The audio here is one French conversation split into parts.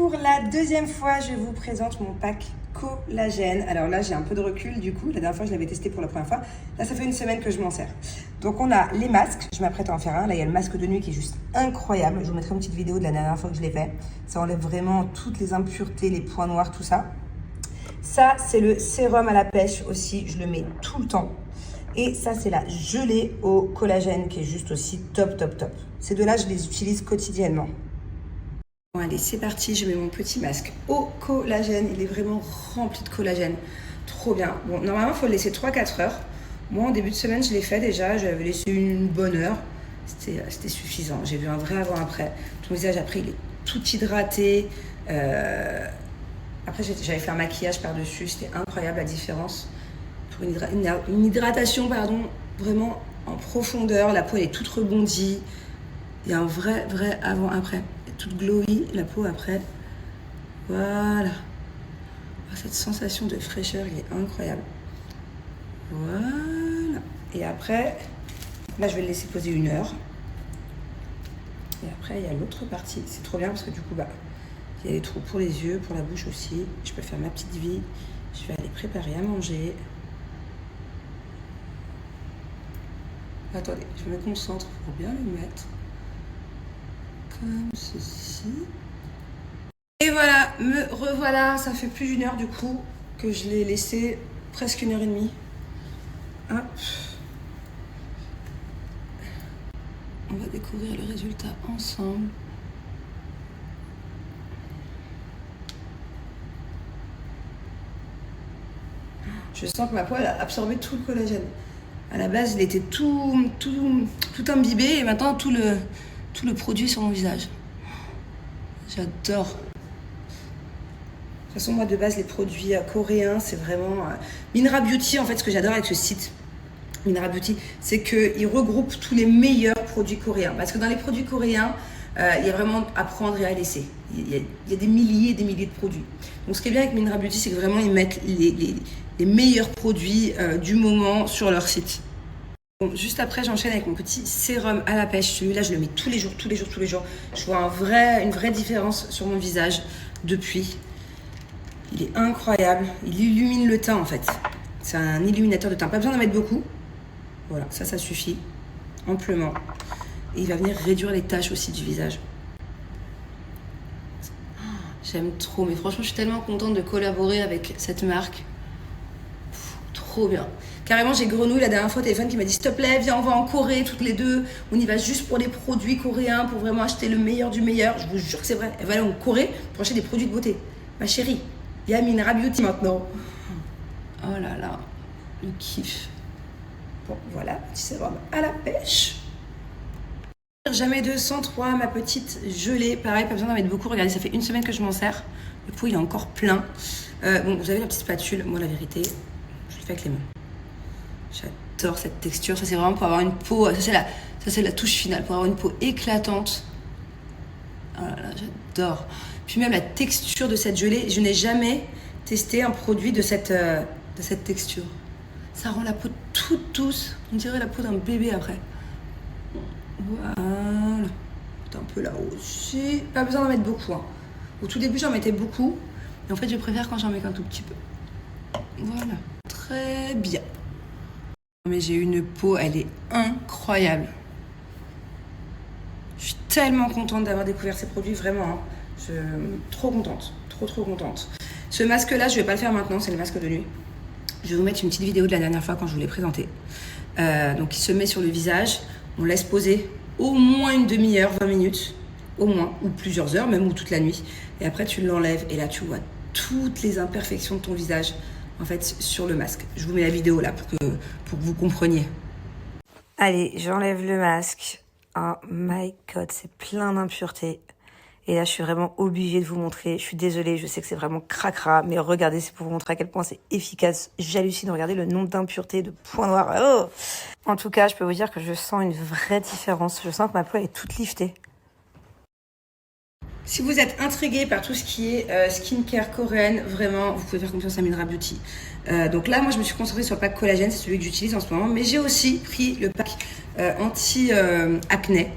Pour la deuxième fois, je vous présente mon pack collagène. Alors là, j'ai un peu de recul du coup. La dernière fois, je l'avais testé pour la première fois. Là, ça fait une semaine que je m'en sers. Donc, on a les masques. Je m'apprête à en faire un. Là, il y a le masque de nuit qui est juste incroyable. Je vous mettrai une petite vidéo de la dernière fois que je l'ai fait. Ça enlève vraiment toutes les impuretés, les points noirs, tout ça. Ça, c'est le sérum à la pêche aussi. Je le mets tout le temps. Et ça, c'est la gelée au collagène qui est juste aussi top, top, top. Ces deux-là, je les utilise quotidiennement. Bon, allez, c'est parti. Je mets mon petit masque au collagène. Il est vraiment rempli de collagène. Trop bien. Bon, normalement, il faut le laisser 3-4 heures. Moi, en début de semaine, je l'ai fait déjà. J'avais laissé une bonne heure. C'était suffisant. J'ai vu un vrai avant-après. Mon visage, après, il est tout hydraté. Après, j'avais fait un maquillage par-dessus. C'était incroyable la différence. Pour une hydratation, pardon, vraiment en profondeur. La peau, elle est toute rebondie. Il y a un vrai avant-après. Toute glowy, la peau après. Voilà. Cette sensation de fraîcheur, il est incroyable. Voilà. Et après, là, je vais le laisser poser 1 heure. Et après, il y a l'autre partie. C'est trop bien parce que du coup, il y a les trous pour les yeux, pour la bouche aussi. Je peux faire ma petite vie. Je vais aller préparer à manger. Attendez, je me concentre pour bien le mettre. Comme ceci. Et voilà, me revoilà. Ça fait plus d'1 heure du coup que je l'ai laissé, presque 1h30. Hop. On va découvrir le résultat ensemble. Je sens que ma peau elle a absorbé tout le collagène. À la base, il était tout imbibé et maintenant tout le produit sur mon visage. J'adore. De toute façon, moi de base, les produits coréens, c'est vraiment Minra Beauty. En fait, ce que j'adore avec ce site Minra Beauty, c'est qu'ils regroupent tous les meilleurs produits coréens. Parce que dans les produits coréens, il y a vraiment à prendre et à laisser. Il y a des milliers et des milliers de produits. Donc, ce qui est bien avec Minra Beauty, c'est que vraiment ils mettent les meilleurs produits du moment sur leur site. Bon, juste après, j'enchaîne avec mon petit sérum à la pêche. Celui-là, je le mets tous les jours. Je vois une vraie différence sur mon visage depuis. Il est incroyable. Il illumine le teint, en fait. C'est un illuminateur de teint. Pas besoin d'en mettre beaucoup. Voilà, ça suffit amplement. Et il va venir réduire les taches aussi du visage. J'aime trop. Mais franchement, je suis tellement contente de collaborer avec cette marque. Trop bien. Carrément, j'ai Grenouille la dernière fois au téléphone qui m'a dit s'il te plaît, viens, on va en Corée toutes les deux. On y va juste pour les produits coréens, pour vraiment acheter le meilleur du meilleur. Je vous jure que c'est vrai. Elle va aller en Corée pour acheter des produits de beauté. Ma chérie, il y a Minra Beauty maintenant. Oh là là, le kiff. Bon, voilà, petit sérum à la pêche. Jamais 203, ma petite gelée. Pareil, pas besoin d'en mettre beaucoup. Regardez, ça fait 1 semaine que je m'en sers. Le pot, il est encore plein. Bon, vous avez la petite spatule. Moi, la vérité, je le fais avec les mains. J'adore cette texture. Ça, c'est vraiment pour avoir une peau. Ça, c'est la touche finale. Pour avoir une peau éclatante. Oh là là, j'adore. Puis même la texture de cette gelée. Je n'ai jamais testé un produit de cette texture. Ça rend la peau toute douce. On dirait la peau d'un bébé après. Voilà. Un peu là aussi. Pas besoin d'en mettre beaucoup. Hein. Au tout début, j'en mettais beaucoup. Et en fait, je préfère quand j'en mets qu'un tout petit peu. Voilà. Très bien. Mais j'ai une peau, elle est incroyable. Je suis tellement contente d'avoir découvert ces produits, vraiment. Hein. Je suis trop contente. Trop contente. Ce masque-là, je vais pas le faire maintenant, c'est le masque de nuit. Je vais vous mettre une petite vidéo de la dernière fois quand je vous l'ai présenté. Donc, il se met sur le visage. On laisse poser au moins une demi-heure, 20 minutes. Au moins, ou plusieurs heures, même, ou toute la nuit. Et après, tu l'enlèves et là, tu vois toutes les imperfections de ton visage. En fait, sur le masque. Je vous mets la vidéo là pour que vous compreniez. Allez, j'enlève le masque. Oh my god, c'est plein d'impuretés. Et là, je suis vraiment obligée de vous montrer. Je suis désolée, je sais que c'est vraiment cracra, mais regardez, c'est pour vous montrer à quel point c'est efficace. J'hallucine, regardez le nombre d'impuretés, de points noirs. Oh, en tout cas, je peux vous dire que je sens une vraie différence. Je sens que ma peau est toute liftée. Si vous êtes intrigué par tout ce qui est skincare coréenne, vraiment, vous pouvez faire confiance à Minra Beauty. Donc là, moi, je me suis concentrée sur le pack collagène, c'est celui que j'utilise en ce moment. Mais j'ai aussi pris le pack anti-acné,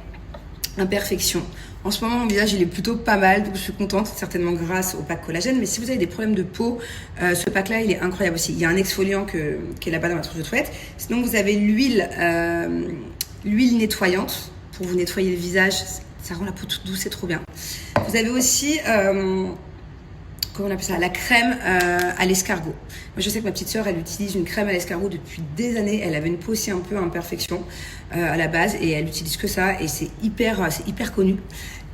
imperfection. En ce moment, mon visage, il est plutôt pas mal, donc je suis contente, certainement grâce au pack collagène. Mais si vous avez des problèmes de peau, ce pack-là, il est incroyable aussi. Il y a un exfoliant qui est là-bas dans la trousse de toilette. Sinon, vous avez l'huile nettoyante pour vous nettoyer le visage. Ça rend la peau toute douce, c'est trop bien. Vous avez aussi, comment on appelle ça, la crème à l'escargot. Moi, je sais que ma petite sœur, elle utilise une crème à l'escargot depuis des années. Elle avait une peau aussi un peu imperfection à la base et elle utilise que ça et c'est hyper connu.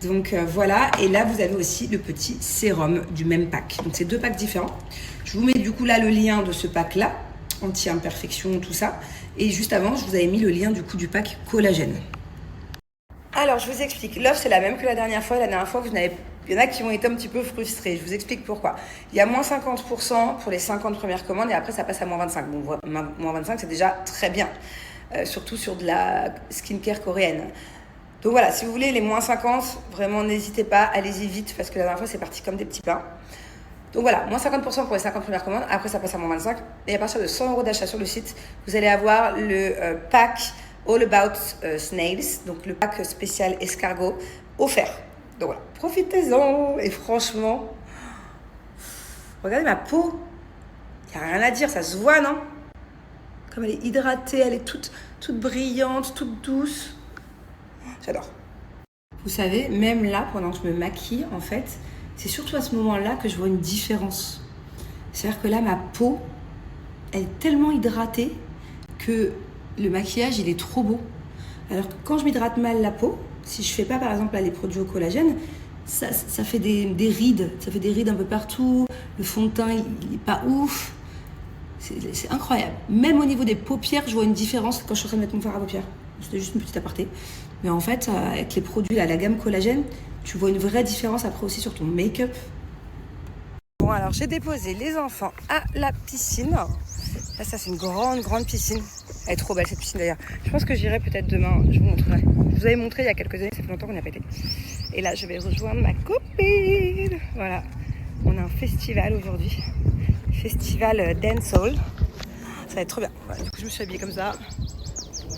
Donc voilà, et là vous avez aussi le petit sérum du même pack. Donc c'est 2 packs différents. Je vous mets du coup là le lien de ce pack là, anti-imperfection, tout ça. Et juste avant, je vous avais mis le lien du coup du pack collagène. Alors je vous explique, l'offre c'est la même que la dernière fois. La dernière fois, il y en a qui ont été un petit peu frustrés. Je vous explique pourquoi. Il y a moins 50% pour les 50 premières commandes et après ça passe à moins 25. Bon, moins 25 c'est déjà très bien, surtout sur de la skincare coréenne. Donc voilà, si vous voulez les moins 50, vraiment n'hésitez pas, allez-y vite parce que la dernière fois c'est parti comme des petits pains. Donc voilà, moins 50% pour les 50 premières commandes, après ça passe à moins 25. Et à partir de 100 € d'achat sur le site, vous allez avoir le pack All About Snails, donc le pack spécial escargot offert. Donc voilà, profitez-en. Et franchement, regardez ma peau, il n'y a rien à dire, ça se voit, non? Comme elle est hydratée, elle est toute brillante, toute douce. J'adore. Vous savez, même là, pendant que je me maquille, en fait, c'est surtout à ce moment-là que je vois une différence. C'est-à-dire que là, ma peau, elle est tellement hydratée que le maquillage, il est trop beau. Alors que quand je m'hydrate mal la peau, si je fais pas, par exemple, là, les produits au collagène, ça fait des rides. Ça fait des rides un peu partout. Le fond de teint, il est pas ouf. C'est incroyable. Même au niveau des paupières, je vois une différence quand je suis en train de mettre mon fard à paupières. C'était juste une petite aparté. Mais en fait, avec les produits, là, la gamme collagène, tu vois une vraie différence après aussi sur ton make-up. Bon, alors j'ai déposé les enfants à la piscine. Là, ça, c'est une grande piscine. Elle est trop belle, cette piscine d'ailleurs. Je pense que j'irai peut-être demain. Je vous montrerai. Je vous avais montré il y a quelques années, ça fait longtemps qu'on n'y a pas été. Et là, je vais rejoindre ma copine. Voilà. On a un festival aujourd'hui. Festival Dancehall. Ça va être trop bien. Voilà, du coup, je me suis habillée comme ça.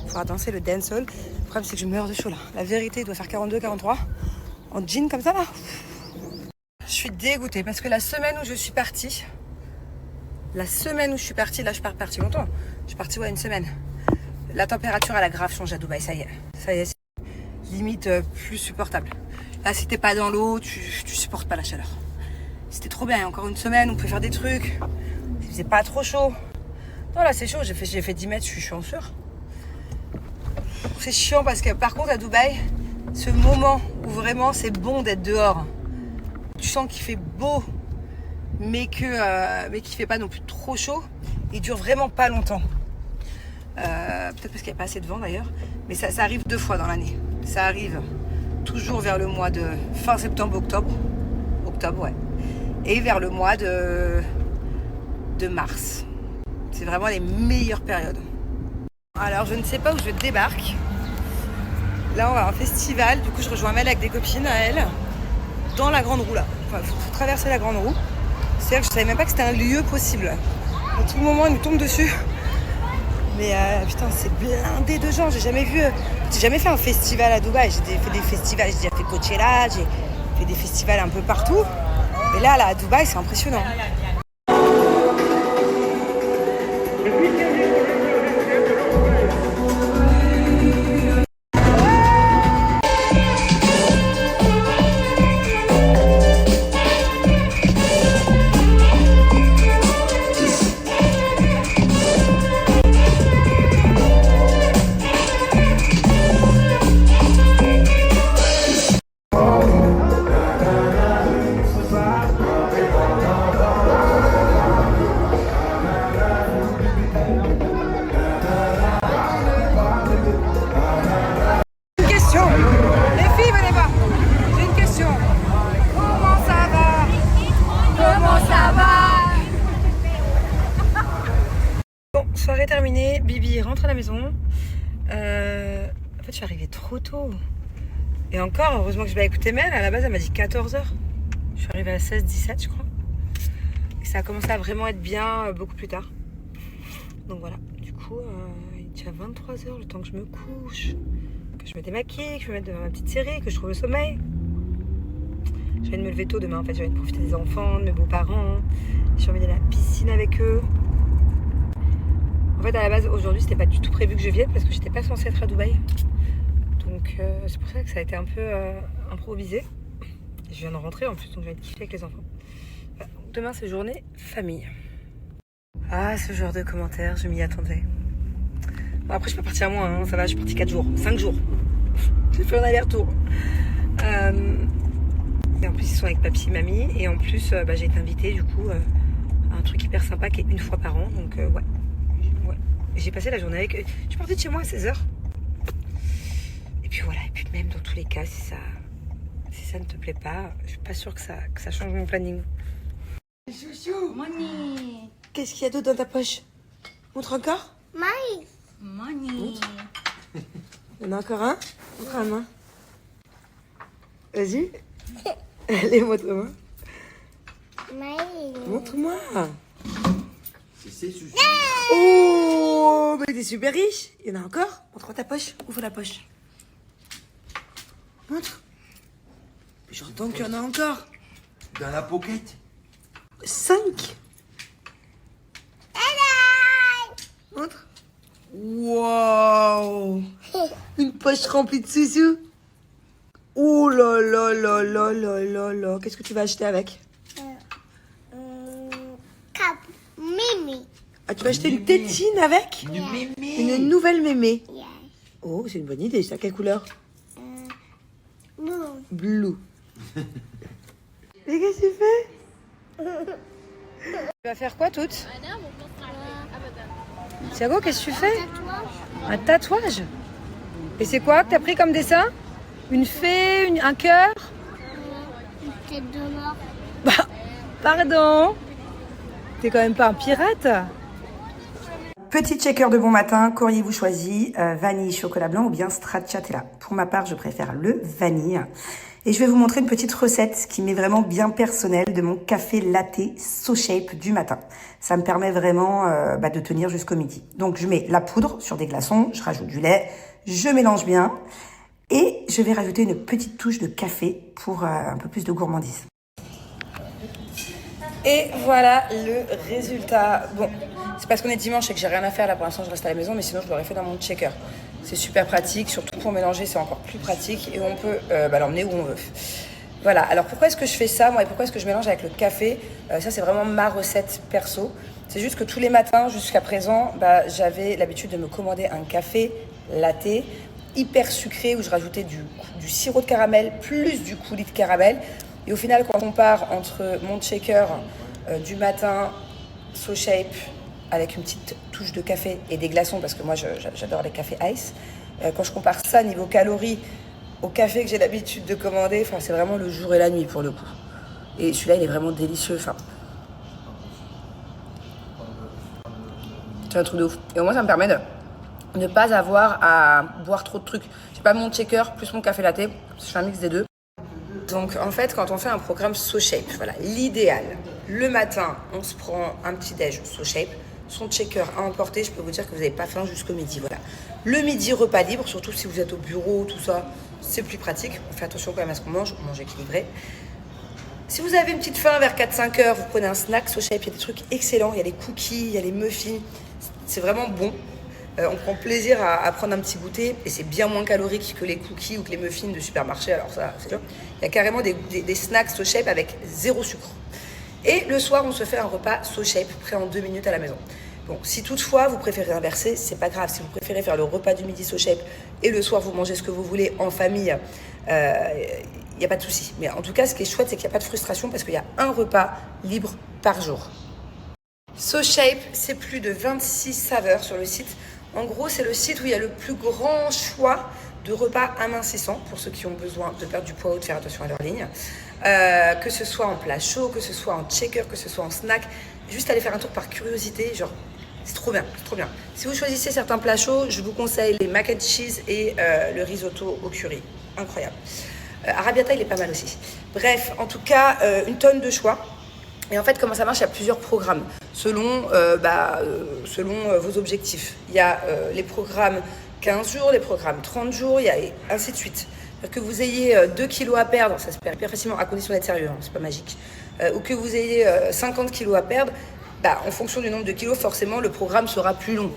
Il faudra danser le dancehall. Le problème, c'est que je meurs de chaud là. La vérité, il doit faire 42, 43. En jean comme ça là. Je suis dégoûtée parce que la semaine où je suis partie, là je pars partie longtemps. Je suis partie une semaine. La température elle a grave changé à Dubaï, ça y est, c'est limite plus supportable. Là si t'es pas dans l'eau, tu supportes pas la chaleur. C'était trop bien, encore une semaine, on pouvait faire des trucs. Il faisait pas trop chaud. Non là c'est chaud, j'ai fait 10 mètres, je suis en sueur. C'est chiant parce que par contre à Dubaï, ce moment où vraiment c'est bon d'être dehors, tu sens qu'il fait beau, mais qu'il fait pas non plus trop chaud, il dure vraiment pas longtemps. Peut-être parce qu'il n'y a pas assez de vent d'ailleurs, mais ça arrive 2 fois dans l'année. Ça arrive toujours vers le mois de fin septembre, octobre ouais, et vers le mois de mars. C'est vraiment les meilleures périodes. Alors je ne sais pas où je débarque. Là on va à un festival, du coup je rejoins Mel avec des copines à elle, dans la grande roue là. Enfin, faut traverser la grande roue. C'est-à-dire que je savais même pas que c'était un lieu possible. À tout moment elle nous tombe dessus. Mais putain c'est blindé de gens, j'ai jamais fait un festival à Dubaï. J'ai fait des festivals, j'ai déjà fait Coachella, j'ai fait des festivals un peu partout. Mais là à Dubaï c'est impressionnant. Soirée terminée, Bibi rentre à la maison. En fait, je suis arrivée trop tôt. Et encore, heureusement que je vais écouter Mel. À la base, elle m'a dit 14h. Je suis arrivée à 16-17, je crois. Et ça a commencé à vraiment être bien beaucoup plus tard. Donc voilà, du coup, il est déjà 23h, le temps que je me couche, que je me démaquille, que je me mette devant ma petite série, que je trouve le sommeil. J'ai envie de me lever tôt demain, en fait. J'ai envie de profiter des enfants, de mes beaux-parents. J'ai envie d'aller à la piscine avec eux. En fait, à la base, aujourd'hui, c'était pas du tout prévu que je vienne parce que j'étais pas censée être à Dubaï. Donc, c'est pour ça que ça a été un peu improvisé. Je viens de rentrer en plus, donc je vais être kiffée avec les enfants. Voilà. Demain, c'est journée famille. Ah, ce genre de commentaires, je m'y attendais. Bon, après, je peux partir à moins, hein, ça va, je suis partie 4 jours, 5 jours. J'ai fait un aller-retour. Et en plus, ils sont avec papy et mamie. Et en plus, j'ai été invitée, du coup, à un truc hyper sympa qui est une fois par an. Donc, ouais. J'ai passé la journée avec eux. Je suis partie de chez moi à 16h. Et puis voilà, et puis même dans tous les cas, si ça ne te plaît pas, je suis pas sûre que ça change mon planning. Chouchou, Money. qu'est-ce qu'il y a d'autre dans ta poche? Montre encore. Money. Il y en a encore un? Montre la main. Vas-y. Allez, montre-moi. Montre-moi. C'est sushi. Oh, mais t'es super riche. Il y en a encore? Montre-moi ta poche. Ouvre la poche. Montre. J'entends qu'il y en a encore. Dans la pocket. 5. Montre. Wow. Une poche remplie de sous-sous. Oh là là là là là là là. Qu'est-ce que tu vas acheter avec? Cup. Mimi. Ah, tu vas acheter une tétine avec? Une nouvelle mémé. Yeah. Oh, c'est une bonne idée. Ça, quelle couleur? Blue. Blue. Mais qu'est-ce que tu fais? Tu vas faire quoi toute? Thiago, qu'est-ce que tu fais? Un tatouage? Et c'est quoi que t'as pris comme dessin? Une fée, un cœur? Une tête de mort. Bah, pardon. T'es quand même pas un pirate? Petit checker de bon matin, qu'auriez-vous choisi? Vanille, chocolat blanc ou bien stracciatella? Pour ma part, je préfère le vanille. Et je vais vous montrer une petite recette qui m'est vraiment bien personnelle de mon café latte SoShape du matin. Ça me permet vraiment de tenir jusqu'au midi. Donc je mets la poudre sur des glaçons, je rajoute du lait, je mélange bien et je vais rajouter une petite touche de café pour un peu plus de gourmandise. Et voilà le résultat. Bon, c'est parce qu'on est dimanche et que j'ai rien à faire là pour l'instant, je reste à la maison, mais sinon je l'aurais fait dans mon checker. C'est super pratique, surtout pour mélanger, c'est encore plus pratique et on peut l'emmener où on veut. Voilà, alors pourquoi est-ce que je fais ça moi et pourquoi est-ce que je mélange avec le café? Ça c'est vraiment ma recette perso. C'est juste que tous les matins jusqu'à présent, j'avais l'habitude de me commander un café latte hyper sucré où je rajoutais du sirop de caramel plus du coulis de caramel. Et au final, quand on part entre mon shaker du matin, SoShape, avec une petite touche de café et des glaçons, parce que moi j'adore les cafés ice, quand je compare ça niveau calories au café que j'ai l'habitude de commander, c'est vraiment le jour et la nuit pour le coup. Et celui-là, il est vraiment délicieux. C'est un truc de ouf. Et au moins, ça me permet de ne pas avoir à boire trop de trucs. J'ai pas mon shaker plus mon café latte, je fais un mix des deux. Donc en fait, quand on fait un programme SoShape, voilà, l'idéal, le matin, on se prend un petit déj SoShape, son shaker à emporter, je peux vous dire que vous n'avez pas faim jusqu'au midi, voilà. Le midi, repas libre, surtout si vous êtes au bureau, tout ça, c'est plus pratique. On fait attention quand même à ce qu'on mange, on mange équilibré. Si vous avez une petite faim vers 4-5 heures, vous prenez un snack SoShape, il y a des trucs excellents, il y a les cookies, il y a les muffins, c'est vraiment bon. On prend plaisir à prendre un petit goûter et c'est bien moins calorique que les cookies ou que les muffins de supermarché, alors ça, c'est sûr. Il y a carrément des snacks SoShape avec 0 sucre. Et le soir, on se fait un repas SoShape prêt en 2 minutes à la maison. Bon, si toutefois vous préférez inverser, c'est pas grave. Si vous préférez faire le repas du midi SoShape et le soir vous mangez ce que vous voulez en famille, il n'y a pas de souci. Mais en tout cas, ce qui est chouette, c'est qu'il n'y a pas de frustration parce qu'il y a un repas libre par jour. SoShape, c'est plus de 26 saveurs sur le site. En gros, c'est le site où il y a le plus grand choix de repas amincissants pour ceux qui ont besoin de perdre du poids ou de faire attention à leur ligne. Que ce soit en plat chaud, que ce soit en shaker, que ce soit en snack. Juste aller faire un tour par curiosité, genre, c'est trop bien, c'est trop bien. Si vous choisissez certains plats chauds, je vous conseille les mac and cheese et le risotto au curry. Incroyable. Arrabbiata, il est pas mal aussi. Bref, en tout cas, une tonne de choix. Et en fait, comment ça marche? Il y a plusieurs programmes selon vos objectifs. Il y a les programmes 15 jours, les programmes 30 jours, il y a ainsi de suite. Que vous ayez 2 kilos à perdre, ça se perd hyper facilement à condition d'être sérieux, hein, c'est pas magique. Ou que vous ayez 50 kilos à perdre, bah, en fonction du nombre de kilos, forcément, le programme sera plus long.